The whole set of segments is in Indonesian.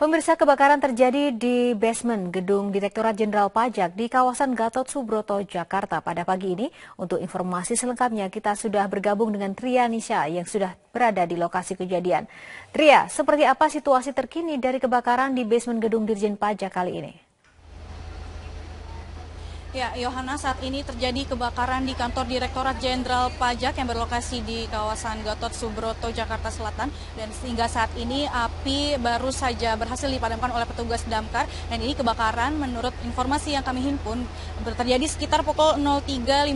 Pemirsa, kebakaran terjadi di basement Gedung Direktorat Jenderal Pajak di kawasan Gatot Subroto, Jakarta pada pagi ini. Untuk informasi selengkapnya, kita sudah bergabung dengan Tria Nisha yang sudah berada di lokasi kejadian. Tria, seperti apa situasi terkini dari kebakaran di basement Gedung Dirjen Pajak kali ini? Ya, Yohana, saat ini terjadi kebakaran di kantor Direktorat Jenderal Pajak yang berlokasi di kawasan Gatot Subroto, Jakarta Selatan. Dan sehingga saat ini api baru saja berhasil dipadamkan oleh petugas damkar. Dan ini kebakaran menurut informasi yang kami himpun terjadi sekitar pukul 03.55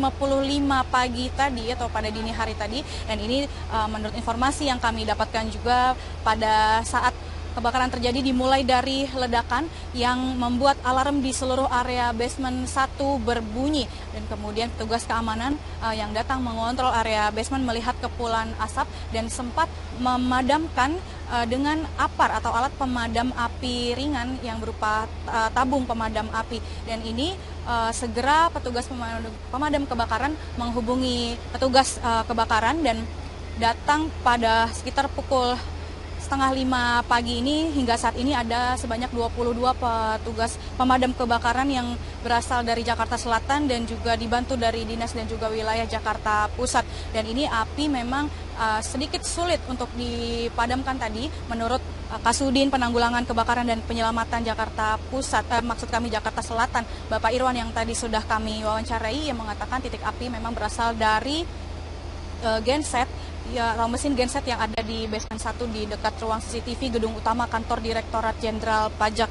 pagi tadi atau pada dini hari tadi. Dan ini menurut informasi yang kami dapatkan juga pada saat kebakaran terjadi dimulai dari ledakan yang membuat alarm di seluruh area basement 1 berbunyi. Dan kemudian petugas keamanan yang datang mengontrol area basement melihat kepulan asap dan sempat memadamkan dengan APAR atau alat pemadam api ringan yang berupa tabung pemadam api. Dan ini segera petugas pemadam kebakaran menghubungi petugas kebakaran dan datang pada sekitar pukul 4:30 pagi ini. Hingga saat ini ada sebanyak 22 petugas pemadam kebakaran yang berasal dari Jakarta Selatan dan juga dibantu dari dinas dan juga wilayah Jakarta Pusat. Dan ini api memang sedikit sulit untuk dipadamkan tadi menurut Kasudin Penanggulangan Kebakaran dan Penyelamatan Jakarta Pusat, maksud kami Jakarta Selatan, Bapak Irwan yang tadi sudah kami wawancarai, yang mengatakan titik api memang berasal dari genset atau mesin genset yang ada di basement 1 di dekat ruang CCTV gedung utama kantor Direktorat Jenderal Pajak.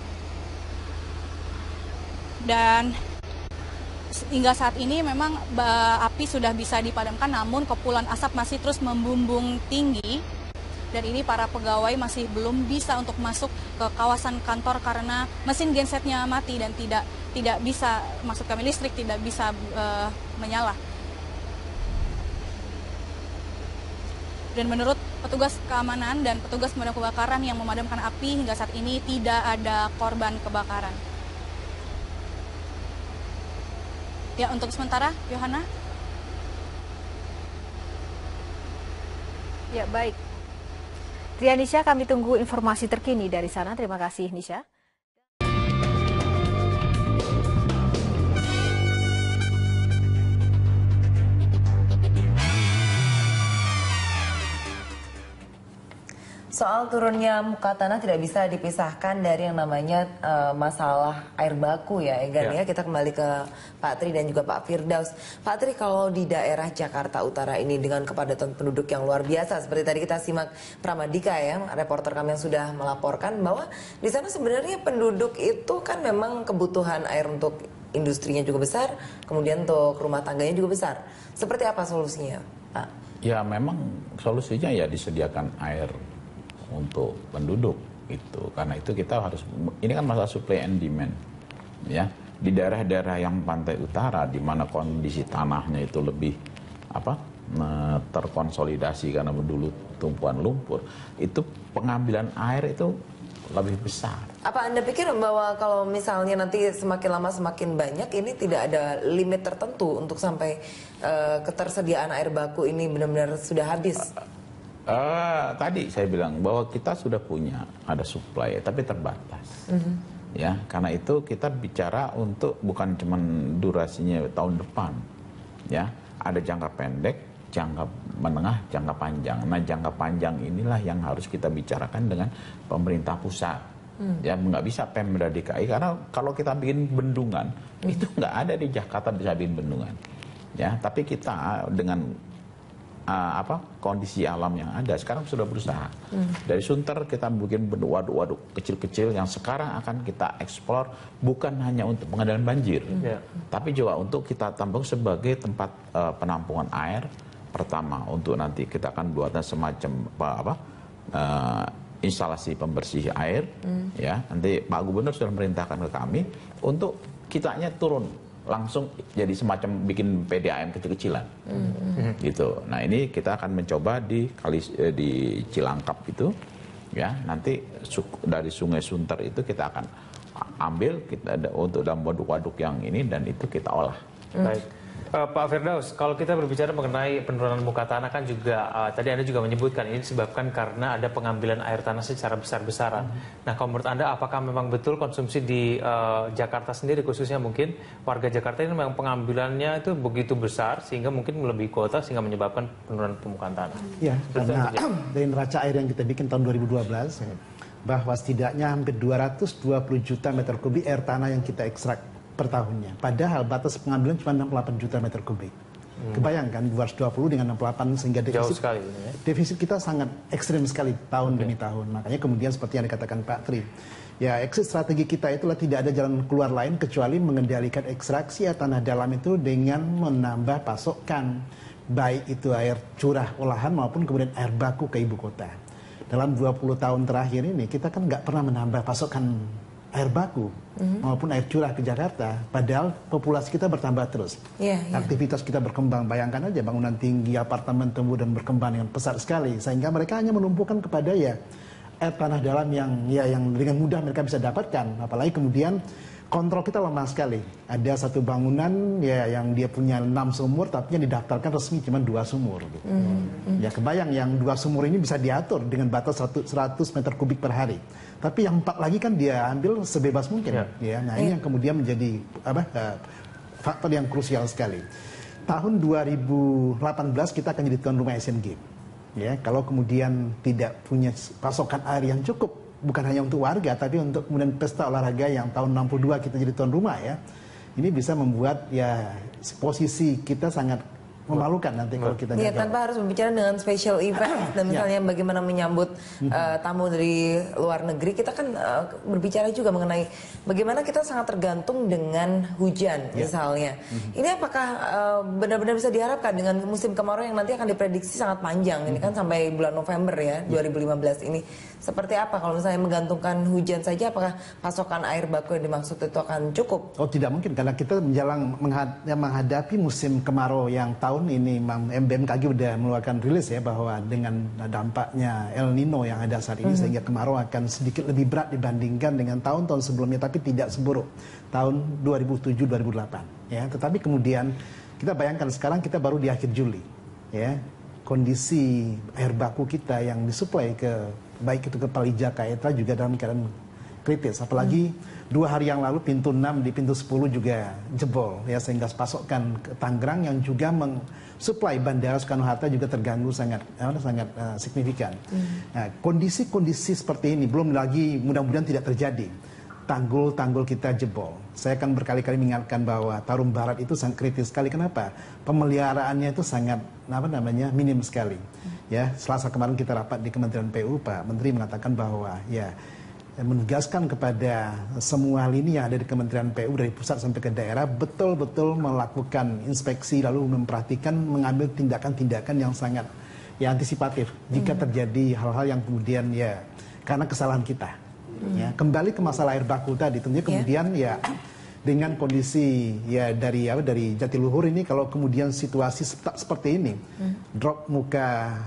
Dan hingga saat ini memang api sudah bisa dipadamkan, namun kepulan asap masih terus membumbung tinggi. Dan ini para pegawai masih belum bisa untuk masuk ke kawasan kantor karena mesin gensetnya mati dan tidak bisa, maksud kami listrik tidak bisa menyala. Dan menurut petugas keamanan dan petugas pemadam kebakaran yang memadamkan api, hingga saat ini tidak ada korban kebakaran. Ya, untuk sementara, Yohana. Ya, baik. Tria Nisha, kami tunggu informasi terkini dari sana. Terima kasih, Nisha. Soal turunnya muka tanah tidak bisa dipisahkan dari yang namanya masalah air baku ya, Egan ya. Kita kembali ke Pak Tri dan juga Pak Firdaus. Pak Tri, kalau di daerah Jakarta Utara ini dengan kepadatan penduduk yang luar biasa, seperti tadi kita simak Pramadika ya, reporter kami yang sudah melaporkan bahwa di sana sebenarnya penduduk itu kan memang kebutuhan air untuk industrinya juga besar, kemudian untuk rumah tangganya juga besar. Seperti apa solusinya, Pak? Ya memang solusinya ya disediakan air untuk penduduk itu, karena itu kita harus, ini kan masalah supply and demand ya. Di daerah-daerah yang pantai utara di mana kondisi tanahnya itu lebih terkonsolidasi karena dulu tumpuan lumpur, itu pengambilan air itu lebih besar. Apa Anda pikir bahwa kalau misalnya nanti semakin lama semakin banyak, ini tidak ada limit tertentu untuk sampai ketersediaan air baku ini benar-benar sudah habis? Tadi saya bilang bahwa kita sudah punya, ada supply tapi terbatas. Ya, karena itu kita bicara untuk bukan cuma durasinya tahun depan. Ya, ada jangka pendek, jangka menengah, jangka panjang. Nah, jangka panjang inilah yang harus kita bicarakan dengan pemerintah pusat. Ya, nggak bisa Pemda DKI, karena kalau kita bikin bendungan, itu nggak ada di Jakarta bisa bikin bendungan. Ya, tapi kita dengan kondisi alam yang ada sekarang sudah berusaha. Dari Sunter kita bikin waduk-waduk kecil-kecil yang sekarang akan kita eksplor, bukan hanya untuk pengendalian banjir, tapi juga untuk kita tampung sebagai tempat penampungan air. Pertama, untuk nanti kita akan buatnya semacam instalasi pembersih air. Ya, nanti Pak Gubernur sudah merintahkan ke kami untuk kitanya turun langsung jadi semacam bikin PDAM kecil-kecilan, gitu. Nah, ini kita akan mencoba di Cilangkap itu, ya. Nanti dari Sungai Sunter itu kita akan ambil untuk dalam waduk-waduk yang ini dan itu kita olah. Baik. Pak Firdaus, kalau kita berbicara mengenai penurunan muka tanah kan juga tadi Anda juga menyebutkan ini disebabkan karena ada pengambilan air tanah secara besar-besaran. Nah, kalau menurut Anda apakah memang betul konsumsi di Jakarta sendiri khususnya mungkin warga Jakarta ini memang pengambilannya itu begitu besar sehingga mungkin melebihi kuota sehingga menyebabkan penurunan permukaan tanah? Ya, karena dari neraca air yang kita bikin tahun 2012 bahwa setidaknya hampir 220 juta meter kubik air tanah yang kita ekstrak per tahunnya. Padahal batas pengambilan cuma 68 juta meter kubik. Kebayangkan 220 dengan 68 sehingga defisit, sekali, ya? Defisit kita sangat ekstrim sekali tahun demi tahun. Makanya kemudian seperti yang dikatakan Pak Tri, ya exit strategi kita itulah tidak ada jalan keluar lain kecuali mengendalikan ekstraksi tanah dalam itu dengan menambah pasokan baik itu air curah olahan maupun kemudian air baku ke ibu kota. Dalam 20 tahun terakhir ini kita kan nggak pernah menambah pasokan air baku maupun air curah ke Jakarta, padahal populasi kita bertambah terus. Aktivitas kita berkembang, bayangkan aja bangunan tinggi, apartemen tumbuh dan berkembang dengan pesat sekali, sehingga mereka hanya menumpukan kepada ya air tanah dalam yang dengan mudah mereka bisa dapatkan. Apalagi kemudian kontrol kita lemah sekali. Ada satu bangunan ya yang dia punya 6 sumur tapi yang didaftarkan resmi cuma 2 sumur. Gitu. Ya kebayang yang 2 sumur ini bisa diatur dengan batas 100 meter kubik per hari. Tapi yang 4 lagi kan dia ambil sebebas mungkin. Ya. Nah ini yang kemudian menjadi faktor yang krusial sekali. Tahun 2018 kita akan jadi tuan rumah Asian Games. Ya, kalau kemudian tidak punya pasokan air yang cukup, bukan hanya untuk warga, tapi untuk kemudian pesta olahraga yang tahun 62 kita jadi tuan rumah ya, ini bisa membuat ya posisi kita sangat memalukan nanti kalau kita gagal. Tanpa harus berbicara dengan special event dan misalnya bagaimana menyambut tamu dari luar negeri, kita kan berbicara juga mengenai bagaimana kita sangat tergantung dengan hujan misalnya. Ini apakah benar-benar bisa diharapkan dengan musim kemarau yang nanti akan diprediksi sangat panjang, ini kan sampai bulan November ya 2015 ini. Seperti apa kalau misalnya menggantungkan hujan saja, apakah pasokan air baku yang dimaksud itu akan cukup? Oh tidak mungkin, karena kita menghadapi musim kemarau yang tahun ini BMKG sudah mengeluarkan rilis ya bahwa dengan dampaknya El Nino yang ada saat ini sehingga kemarau akan sedikit lebih berat dibandingkan dengan tahun-tahun sebelumnya, tapi tidak seburuk tahun 2007-2008 ya. Tetapi kemudian kita bayangkan sekarang kita baru di akhir Juli ya, kondisi air baku kita yang disuplai ke baik itu ke Palijaga juga dalam keadaan kritis, apalagi 2 hari yang lalu pintu 6 di pintu 10 juga jebol ya, sehingga pasokan ke Tangerang yang juga mensuplai Bandara Soekarno-Hatta juga terganggu sangat signifikan. Nah, kondisi-kondisi seperti ini belum lagi mudah-mudahan tidak terjadi. Tanggul-tanggul kita jebol. Saya akan berkali-kali mengingatkan bahwa Tarum Barat itu sangat kritis sekali. Kenapa? Pemeliharaannya itu sangat minim sekali. Ya, Selasa kemarin kita rapat di Kementerian PU, Pak Menteri mengatakan bahwa ya menugaskan kepada semua lini yang ada di Kementerian PU dari pusat sampai ke daerah betul-betul melakukan inspeksi lalu memperhatikan, mengambil tindakan-tindakan yang sangat ya antisipatif jika terjadi hal-hal yang kemudian ya karena kesalahan kita. Ya, kembali ke masalah air baku tadi, tentunya kemudian ya dengan kondisi ya dari Jatiluhur ini, kalau kemudian situasi seperti ini, drop muka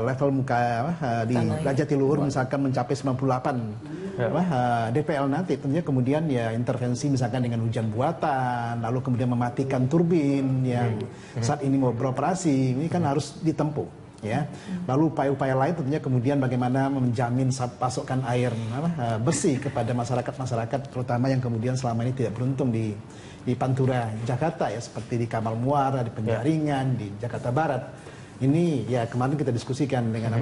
level muka di Jatiluhur misalkan mencapai 98 DPL nanti, tentunya kemudian ya intervensi misalkan dengan hujan buatan, lalu kemudian mematikan turbin yang saat ini mau beroperasi, ini kan harus ditempuh. Ya, lalu upaya-upaya lain tentunya kemudian bagaimana menjamin pasokan air bersih kepada masyarakat terutama yang kemudian selama ini tidak beruntung di Pantura Jakarta ya, seperti di Kamal Muara, di Penjaringan, di Jakarta Barat. Ini ya kemarin kita diskusikan dengan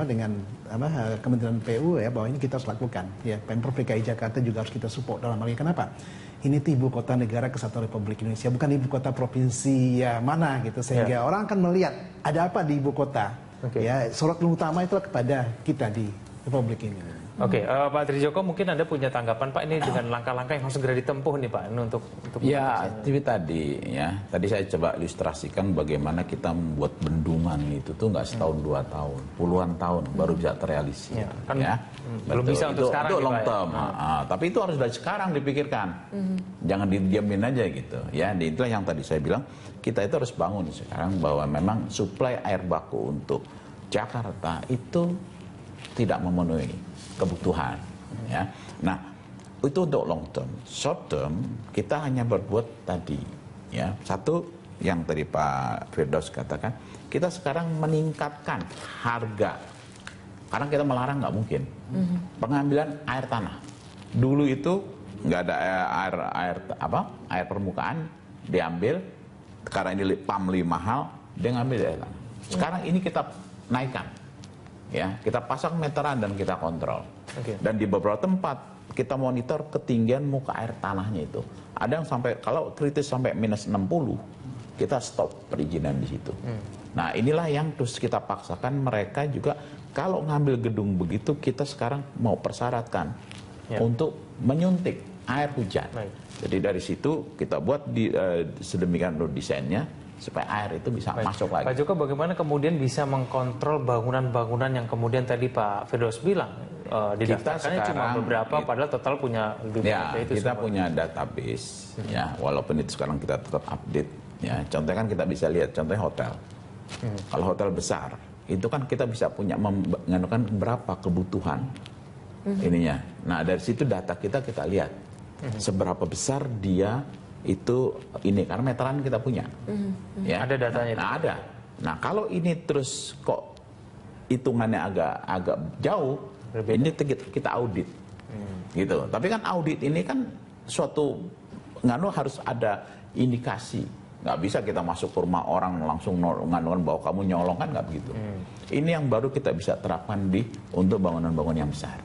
Kementerian PU ya, bahwa ini kita harus lakukan. Ya, Pemprov DKI Jakarta juga harus kita support dalam hal ini. Kenapa? Ini ibu kota negara kesatuan Republik Indonesia, bukan ibu kota provinsi ya mana gitu, sehingga orang akan melihat ada apa di ibu kota. Ya, sorot utama itulah kepada kita di Republik ini. Pak Trijoko, mungkin Anda punya tanggapan Pak ini dengan langkah-langkah yang harus segera ditempuh nih Pak untuk ya, tadi saya coba ilustrasikan bagaimana kita membuat bendungan itu tuh nggak setahun 2 tahun, puluhan tahun baru bisa terrealisasi. Belum bisa untuk sekarang itu long term. Tapi itu harus dari sekarang dipikirkan. Jangan didiamin aja gitu. Ya, itulah yang tadi saya bilang, kita itu harus bangun sekarang bahwa memang suplai air baku untuk Jakarta itu tidak memenuhi kebutuhan. Ya. Nah, itu untuk long term. Short term kita hanya berbuat tadi. Ya, satu, yang tadi Pak Firdaus katakan, kita sekarang meningkatkan harga. Karena kita melarang nggak mungkin. Pengambilan air tanah. Dulu itu nggak ada air permukaan diambil, karena ini pam lebih mahal, dia ngambil air tanah. Sekarang ini kita naikkan, ya, kita pasang meteran dan kita kontrol. Dan di beberapa tempat kita monitor ketinggian muka air tanahnya itu. Ada yang sampai, kalau kritis sampai minus 60, kita stop perizinan di situ. Nah, inilah yang terus kita paksakan mereka juga, kalau ngambil gedung begitu, kita sekarang mau persyaratkan untuk menyuntik air hujan. Jadi dari situ kita buat sedemikian desainnya supaya air itu bisa masuk lagi. Pak Joko, bagaimana kemudian bisa mengkontrol bangunan-bangunan yang kemudian tadi Pak Firdaus bilang didaftarkannya cuma beberapa, padahal total punya lebih banyak itu kita semua. punya database, ya, walaupun itu sekarang kita tetap update. Ya, contohnya kan kita bisa lihat, contohnya hotel. Kalau hotel besar, itu kan kita bisa punya mengandalkan berapa kebutuhan ininya. Nah, dari situ data kita lihat seberapa besar dia itu ini, karena meteran kita punya. Ya. Ada datanya. Nah, ada. Nah, kalau ini terus kok hitungannya agak jauh, ini kita audit. Gitu. Tapi kan audit ini kan suatu harus ada indikasi. Nggak bisa kita masuk ke rumah orang langsung ngandungan bahwa kamu nyolong, kan nggak begitu. Ini yang baru kita bisa terapkan untuk bangunan-bangunan yang besar.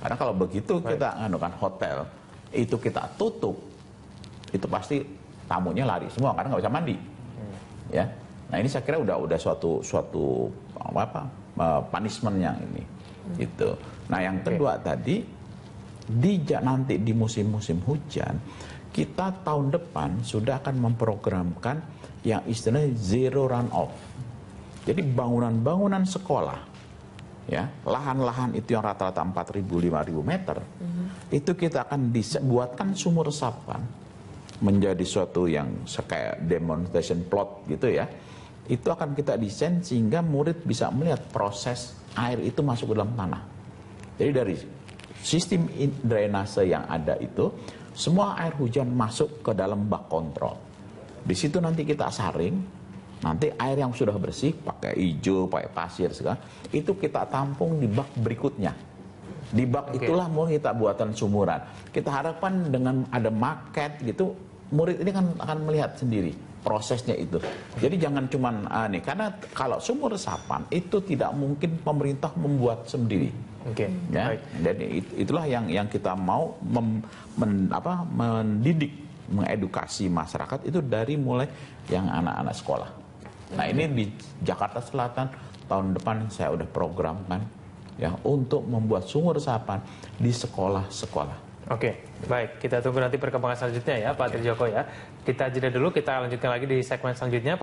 Karena kalau begitu kita ngandungan hotel, itu kita tutup, itu pasti tamunya lari semua karena nggak bisa mandi. Ya. Nah, ini saya kira udah suatu punishment yang ini. Gitu. Nah, yang kedua tadi nanti di musim-musim hujan, kita tahun depan sudah akan memprogramkan yang istilahnya zero runoff. Jadi bangunan-bangunan sekolah, ya, lahan-lahan itu yang rata-rata 4.000-5.000 meter, itu kita akan buatkan sumur resapan menjadi suatu yang kayak demonstration plot gitu ya. Itu akan kita desain sehingga murid bisa melihat proses air itu masuk ke dalam tanah. Jadi dari sistem drainase yang ada itu, semua air hujan masuk ke dalam bak kontrol. Di situ nanti kita saring, nanti air yang sudah bersih, pakai hijau, pakai pasir segala, itu kita tampung di bak berikutnya. Di bak itulah mau kita buatan sumuran. Kita harapkan dengan ada market gitu, murid ini kan akan melihat sendiri prosesnya itu. Jadi jangan cuman karena kalau sumur resapan itu tidak mungkin pemerintah membuat sendiri. Ya, dan itulah yang kita mau mendidik, mengedukasi masyarakat itu dari mulai yang anak-anak sekolah. Nah, ini di Jakarta Selatan tahun depan saya udah programkan ya untuk membuat sumur resapan di sekolah-sekolah. Oke, baik. Kita tunggu nanti perkembangan selanjutnya ya, Pak Trijoko ya. Kita jeda dulu, kita lanjutkan lagi di segmen selanjutnya.